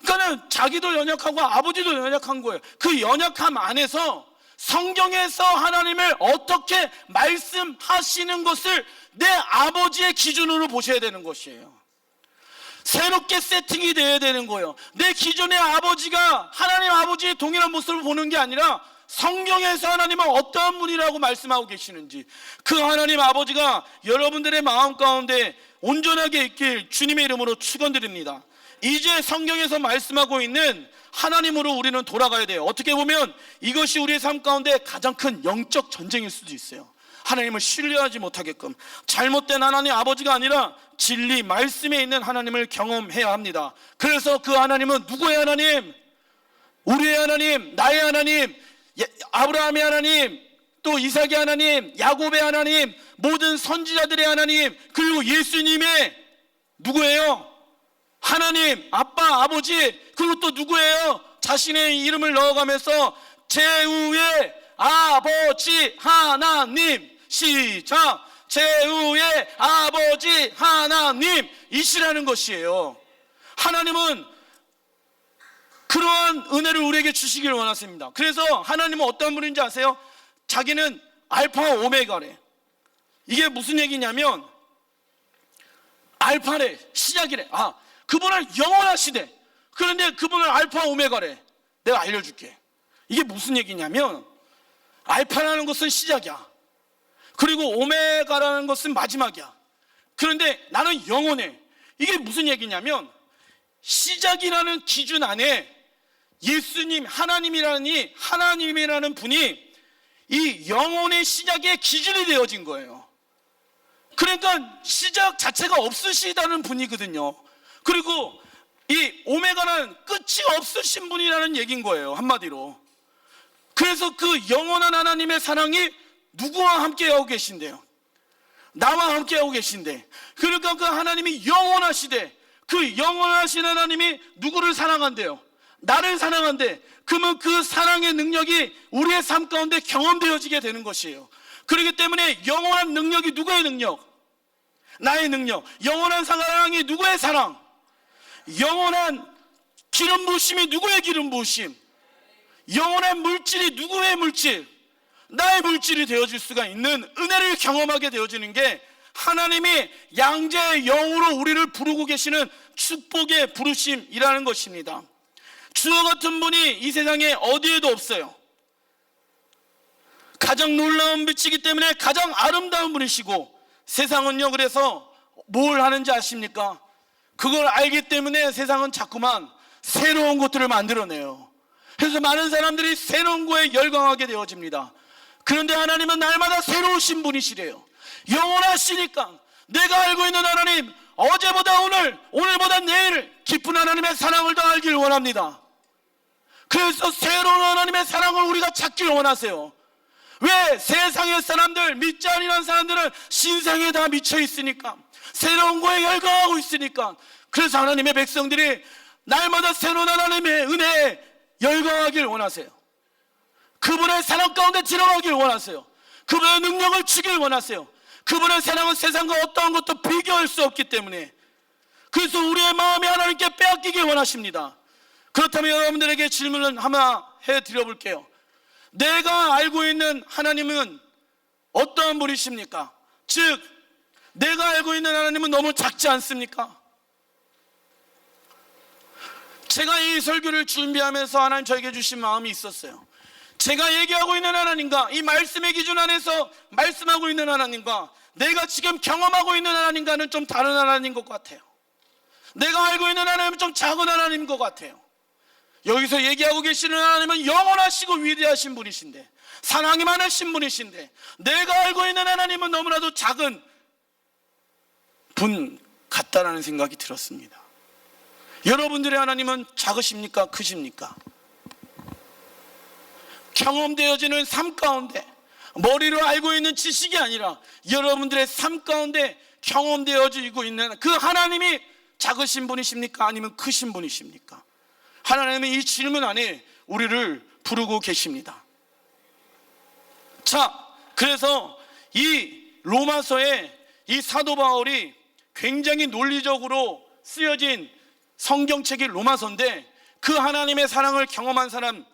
그러니까 자기도 연약하고 아버지도 연약한 거예요. 그 연약함 안에서 성경에서 하나님을 어떻게 말씀하시는 것을 내 아버지의 기준으로 보셔야 되는 것이에요. 새롭게 세팅이 돼야 되는 거예요. 내 기존의 아버지가 하나님 아버지의 동일한 모습을 보는 게 아니라 성경에서 하나님은 어떠한 분이라고 말씀하고 계시는지, 그 하나님 아버지가 여러분들의 마음 가운데 온전하게 있길 주님의 이름으로 축원드립니다. 이제 성경에서 말씀하고 있는 하나님으로 우리는 돌아가야 돼요. 어떻게 보면 이것이 우리의 삶 가운데 가장 큰 영적 전쟁일 수도 있어요. 하나님을 신뢰하지 못하게끔, 잘못된 하나님 아버지가 아니라 진리 말씀에 있는 하나님을 경험해야 합니다. 그래서 그 하나님은 누구의 하나님? 우리의 하나님, 나의 하나님, 아브라함의 하나님, 또 이삭의 하나님, 야곱의 하나님, 모든 선지자들의 하나님, 그리고 예수님의 누구예요? 하나님, 아빠, 아버지. 그리고 또 누구예요? 자신의 이름을 넣어가면서 제후의 아버지 하나님. 시작. 제후의 아버지 하나님 이시라는 것이에요. 하나님은 그러한 은혜를 우리에게 주시기를 원하십니다. 그래서 하나님은 어떤 분인지 아세요? 자기는 알파와 오메가래. 이게 무슨 얘기냐면 알파래, 시작이래. 그분은 영원하시대. 그런데 그분은 알파 오메가래. 내가 알려줄게. 이게 무슨 얘기냐면 알파라는 것은 시작이야. 그리고 오메가라는 것은 마지막이야. 그런데 나는 영원해. 이게 무슨 얘기냐면 시작이라는 기준 안에 예수님, 하나님이라는 분이 이 영혼의 시작의 기준이 되어진 거예요. 그러니까 시작 자체가 없으시다는 분이거든요. 그리고 이 오메가는 끝이 없으신 분이라는 얘기인 거예요, 한마디로. 그래서 그 영원한 하나님의 사랑이 누구와 함께하고 계신데요? 나와 함께하고 계신데, 그러니까 그 하나님이 영원하시되, 그 영원하신 하나님이 누구를 사랑한대요? 나를 사랑한대. 그러면 그 사랑의 능력이 우리의 삶 가운데 경험되어지게 되는 것이에요. 그렇기 때문에 영원한 능력이 누구의 능력? 나의 능력. 영원한 사랑이 누구의 사랑? 영원한 기름 부으심이 누구의 기름 부으심? 영원한 물질이 누구의 물질? 나의 물질이 되어질 수가 있는 은혜를 경험하게 되어지는 게 하나님이 양자의 영으로 우리를 부르고 계시는 축복의 부르심이라는 것입니다. 주와 같은 분이 이 세상에 어디에도 없어요. 가장 놀라운 빛이기 때문에 가장 아름다운 분이시고, 세상은요, 그래서 뭘 하는지 아십니까? 그걸 알기 때문에 세상은 자꾸만 새로운 것들을 만들어내요. 그래서 많은 사람들이 새로운 거에 열광하게 되어집니다. 그런데 하나님은 날마다 새로우신 분이시래요. 영원하시니까 내가 알고 있는 하나님, 어제보다 오늘보다 내일 깊은 하나님의 사랑을 더 알기를 원합니다. 그래서 새로운 하나님의 사랑을 우리가 찾기를 원하세요. 왜? 세상의 사람들, 믿지 아니하는 사람들은 신상에 다 미쳐 있으니까, 새로운 거에 열광하고 있으니까. 그래서 하나님의 백성들이 날마다 새로운 하나님의 은혜에 열광하길 원하세요. 그분의 사랑 가운데 들어가길 원하세요. 그분의 능력을 주길 원하세요. 그분의 사랑은 세상과 어떠한 것도 비교할 수 없기 때문에. 그래서 우리의 마음이 하나님께 빼앗기길 원하십니다. 그렇다면 여러분들에게 질문을 하나 해드려볼게요. 내가 알고 있는 하나님은 어떠한 분이십니까? 즉, 내가 알고 있는 하나님은 너무 작지 않습니까? 제가 이 설교를 준비하면서 하나님 저에게 주신 마음이 있었어요. 제가 얘기하고 있는 하나님과 이 말씀의 기준 안에서 말씀하고 있는 하나님과 내가 지금 경험하고 있는 하나님과는 좀 다른 하나님인 것 같아요. 내가 알고 있는 하나님은 좀 작은 하나님인 것 같아요. 여기서 얘기하고 계시는 하나님은 영원하시고 위대하신 분이신데, 사랑이 많으신 분이신데, 내가 알고 있는 하나님은 너무나도 작은 분 같다라는 생각이 들었습니다. 여러분들의 하나님은 작으십니까? 크십니까? 경험되어지는 삶 가운데, 머리로 알고 있는 지식이 아니라 여러분들의 삶 가운데 경험되어지고 있는 그 하나님이 작으신 분이십니까? 아니면 크신 분이십니까? 하나님은 이 질문 안에 우리를 부르고 계십니다. 자, 그래서 이 로마서에 이 사도 바울이 굉장히 논리적으로 쓰여진 성경책이 로마서인데, 그 하나님의 사랑을 경험한 사람,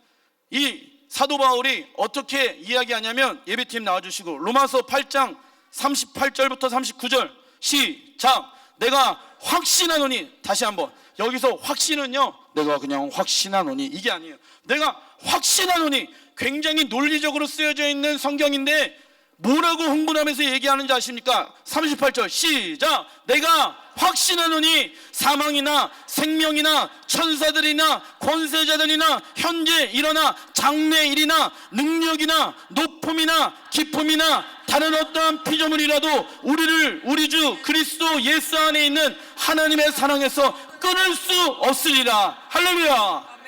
이 사도 바울이 어떻게 이야기하냐면, 예배팀 나와주시고 로마서 8장 38절부터 39절 시작. 내가 확신하노니, 다시 한번, 여기서 확신은요, 내가 그냥 확신하노니 이게 아니에요. 내가 확신하노니, 굉장히 논리적으로 쓰여져 있는 성경인데 뭐라고 흥분하면서 얘기하는지 아십니까? 38절 시작. 내가 확신하노니 사망이나 생명이나 천사들이나 권세자들이나 현재 일어나 장래일이나 능력이나 높음이나 깊음이나 다른 어떠한 피조물이라도 우리를 우리 주 그리스도 예수 안에 있는 하나님의 사랑에서 끊을 수 없으리라. 할렐루야.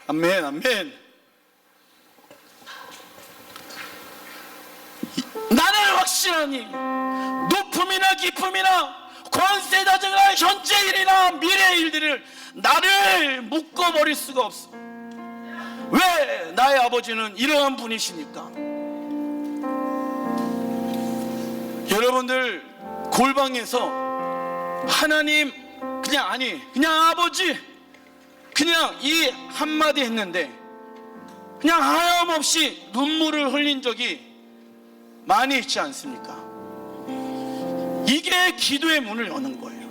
아멘. 아멘. 나는 확신하니 높음이나 깊음이나 권세자들이나 현재 일이나 미래 일들을 나를 묶어버릴 수가 없어. 왜? 나의 아버지는 이러한 분이시니까. 여러분들 골방에서 하나님 그냥 아버지 그냥 이 한마디 했는데 그냥 하염없이 눈물을 흘린 적이 많이 있지 않습니까? 이게 기도의 문을 여는 거예요.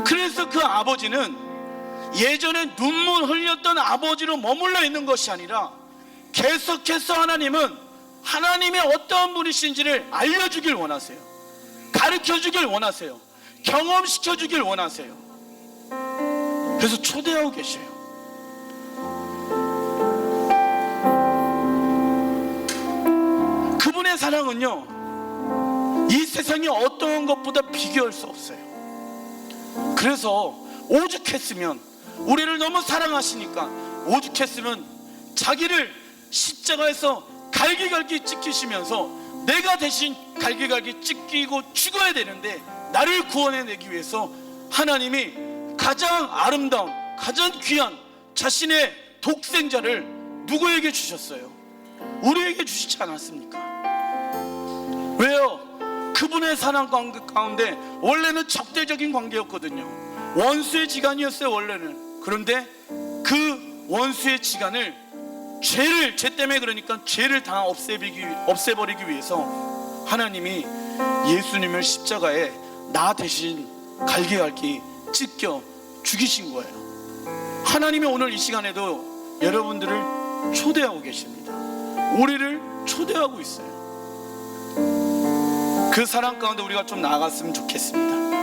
그래서 그 아버지는 예전에 눈물 흘렸던 아버지로 머물러 있는 것이 아니라 계속해서 하나님이 어떠한 분이신지를 알려주길 원하세요. 가르쳐주길 원하세요. 경험시켜주길 원하세요. 그래서 초대하고 계셔요. 그분의 사랑은요, 이 세상의 어떠한 것보다 비교할 수 없어요. 그래서 오죽했으면, 우리를 너무 사랑하시니까 오죽했으면 자기를 십자가에서 갈기갈기 찢기시면서 내가 대신 갈기갈기 찢기고 죽어야 되는데 나를 구원해내기 위해서 하나님이 가장 아름다운, 가장 귀한 자신의 독생자를 누구에게 주셨어요? 우리에게 주시지 않았습니까? 왜요? 그분의 사랑 가운데 원래는 적대적인 관계였거든요. 원수의 지간이었어요, 원래는. 그런데 그 원수의 지간을, 죄 때문에, 그러니까 죄를 다 없애버리기 위해서 하나님이 예수님을 십자가에 나 대신 갈기갈기 찢겨 죽이신 거예요. 하나님이 오늘 이 시간에도 여러분들을 초대하고 계십니다. 우리를 초대하고 있어요. 그 사랑 가운데 우리가 좀 나아갔으면 좋겠습니다.